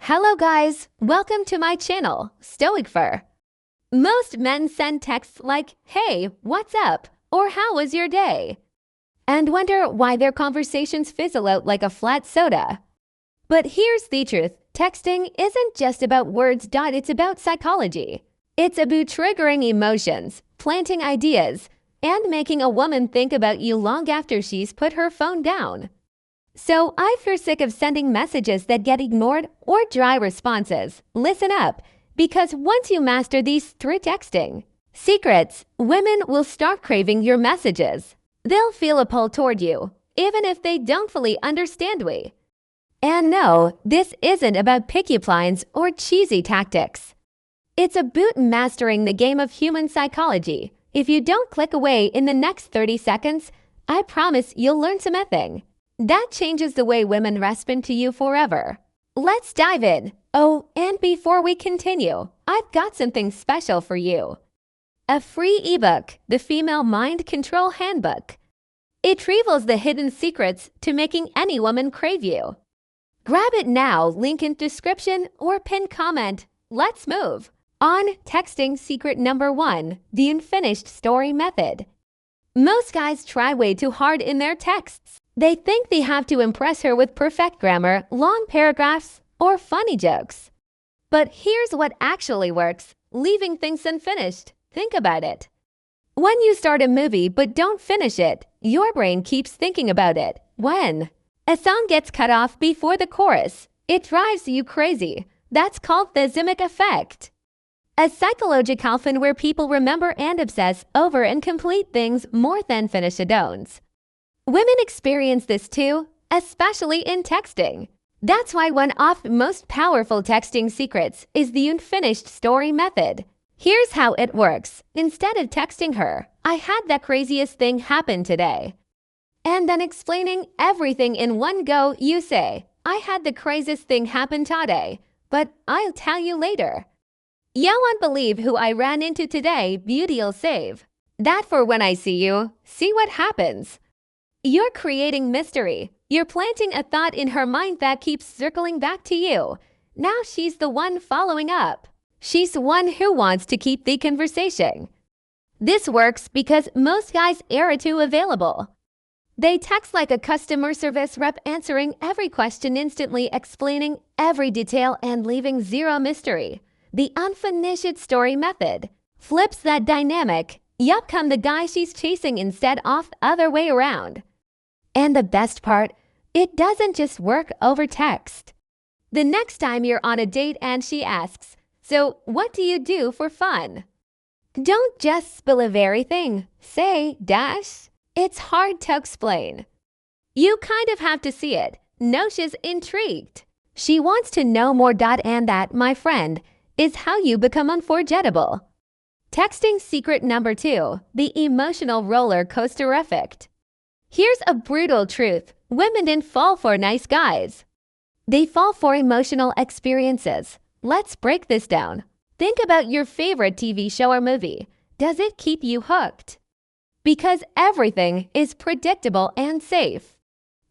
Hello guys, welcome to my channel, Stoic Fur. Most men send texts like, "Hey, what's up?" or "How was your day?" and wonder why their conversations fizzle out like a flat soda. But here's the truth, texting isn't just about words. It's about psychology. It's about triggering emotions, planting ideas, and making a woman think about you long after she's put her phone down. So if you're sick of sending messages that get ignored or dry responses, listen up, because once you master these three texting secrets, women will start craving your messages. They'll feel a pull toward you, even if they don't fully understand we. And no, this isn't about picky lines or cheesy tactics. It's about mastering the game of human psychology. If you don't click away in the next 30 seconds, I promise you'll learn something that changes the way women respond to you forever. Let's dive in. Oh, and before we continue, I've got something special for you. A free ebook, The Female Mind Control Handbook. It reveals the hidden secrets to making any woman crave you. Grab it now, link in description or pinned comment. Let's move on. Texting secret number 1, the unfinished story method. Most guys try way too hard in their texts. They think they have to impress her with perfect grammar, long paragraphs, or funny jokes. But here's what actually works: leaving things unfinished. Think about it. When you start a movie but don't finish it, your brain keeps thinking about it. When a song gets cut off before the chorus, it drives you crazy. That's called the Zimic effect. A psychological phenomenon where people remember and obsess over incomplete things more than finish don'ts. Women experience this too, especially in texting. That's why one of the most powerful texting secrets is the unfinished story method. Here's how it works. Instead of texting her, "I had the craziest thing happen today," and then explaining everything in one go, you say, "I had the craziest thing happen today, but I'll tell you later. You won't believe who I ran into today, beauty'll save. That for when I see you, see what happens." You're creating mystery. You're planting a thought in her mind that keeps circling back to you. Now she's the one following up. She's the one who wants to keep the conversation. This works because most guys are too available. They text like a customer service rep, answering every question instantly, explaining every detail, and leaving zero mystery. The unfinished story method flips that dynamic. You become the guy she's chasing instead of the other way around. And the best part, it doesn't just work over text. The next time you're on a date and she asks, "So what do you do for fun?" don't just spill everything. Say, "Dash." It's hard to explain. You kind of have to see it. No, she's intrigued. She wants to know more. And that, my friend, is how you become unforgettable. Texting secret number 2, the emotional roller coaster effect. Here's a brutal truth. Women didn't fall for nice guys. They fall for emotional experiences. Let's break this down. Think about your favorite TV show or movie. Does it keep you hooked? Because everything is predictable and safe.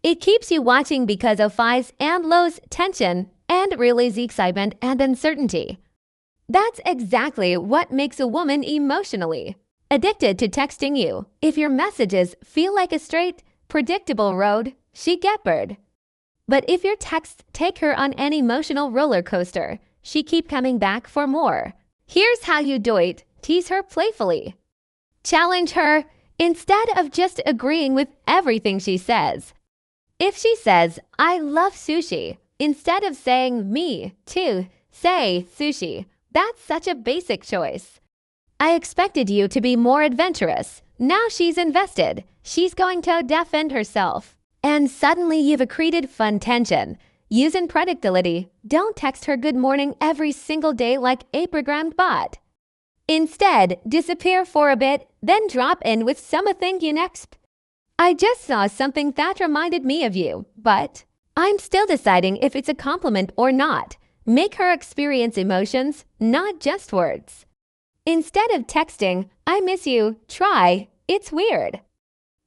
It keeps you watching because of highs and lows, tension, and release excitement and uncertainty. That's exactly what makes a woman emotionally addicted to texting you. If your messages feel like a straight, predictable road, she gets bored. But if your texts take her on an emotional roller coaster, she keeps coming back for more. Here's how you do it. Tease her playfully. Challenge her instead of just agreeing with everything she says. If she says, "I love sushi," instead of saying "me too," say "sushi." That's such a basic choice. "I expected you to be more adventurous." Now she's invested. She's going to defend herself. And suddenly you've created fun tension. Using predictability, don't text her "good morning" every single day like a programmed bot. Instead, disappear for a bit, then drop in with something you next. "I just saw something that reminded me of you, but I'm still deciding if it's a compliment or not." Make her experience emotions, not just words. Instead of texting, "I miss you," try, "It's weird.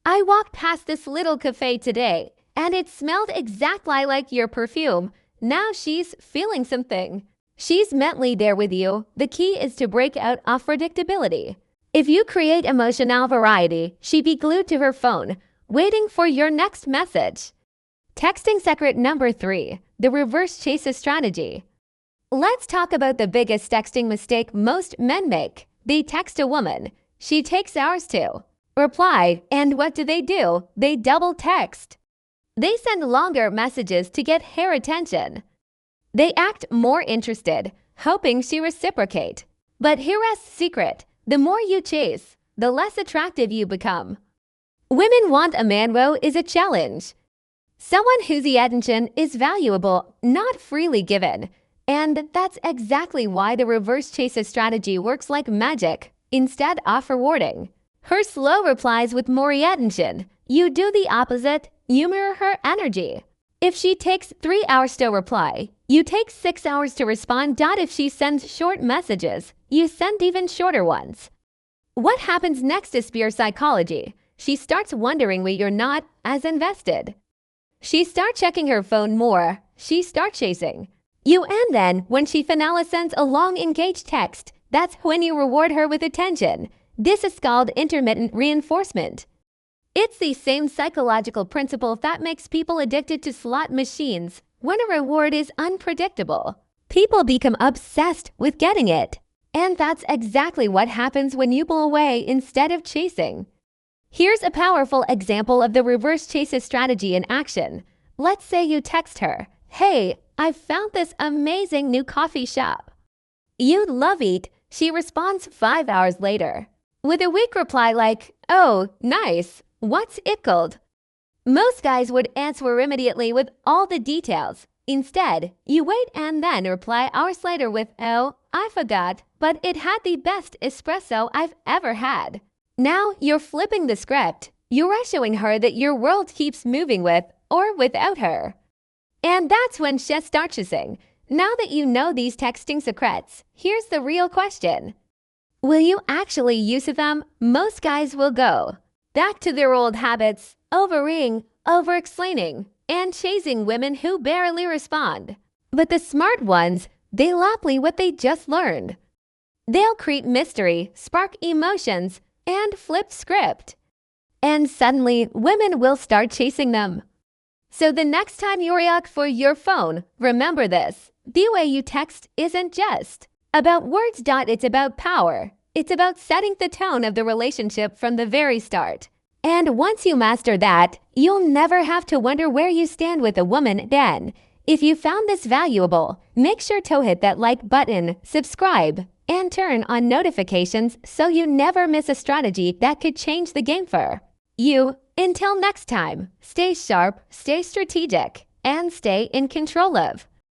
I walked past this little cafe today, and it smelled exactly like your perfume. Now she's feeling something. She's mentally there with you. The key is to break out of predictability. If you create emotional variety, she'd be glued to her phone, waiting for your next message. Texting secret number 3, the reverse chases strategy. Let's talk about the biggest texting mistake most men make. They text a woman. She takes hours to reply, and what do? They double text. They send longer messages to get her attention. They act more interested, hoping she reciprocate. But here's the secret. The more you chase, the less attractive you become. Women want a man who is a challenge. Someone whose attention is valuable, not freely given. And that's exactly why the reverse chases strategy works like magic, instead of rewarding her slow replies with more attention. You do the opposite, you mirror her energy. If she takes 3 hours to reply, you take 6 hours to respond. If she sends short messages, you send even shorter ones. What happens next is pure psychology. She starts wondering why you're not as invested. She starts checking her phone more. She starts chasing you, and then when she finally sends a long engaged text, that's when you reward her with attention. This is called intermittent reinforcement. It's the same psychological principle that makes people addicted to slot machines. When a reward is unpredictable, people become obsessed with getting it. And that's exactly what happens when you pull away instead of chasing. Here's a powerful example of the reverse chases strategy in action. Let's say you text her, "Hey, I found this amazing new coffee shop. You'd love it." She responds 5 hours later with a weak reply like, "Oh, nice. What's it called?" Most guys would answer immediately with all the details. Instead, you wait and then reply hours later with, "Oh, I forgot, but it had the best espresso I've ever had." Now you're flipping the script. You're showing her that your world keeps moving with or without her. And that's when she starts chasing. Now that you know these texting secrets, here's the real question. Will you actually use them? Most guys will go back to their old habits, overing, over-explaining, and chasing women who barely respond. But the smart ones, they apply what they just learned. They'll create mystery, spark emotions, and flip script. And suddenly, women will start chasing them. So the next time you reach for your phone, remember this. The way you text isn't just about words. It's about power. It's about setting the tone of the relationship from the very start. And once you master that, you'll never have to wonder where you stand with a woman then. If you found this valuable, make sure to hit that like button, subscribe, and turn on notifications so you never miss a strategy that could change the game for you. Until next time, stay sharp, stay strategic, and stay in control of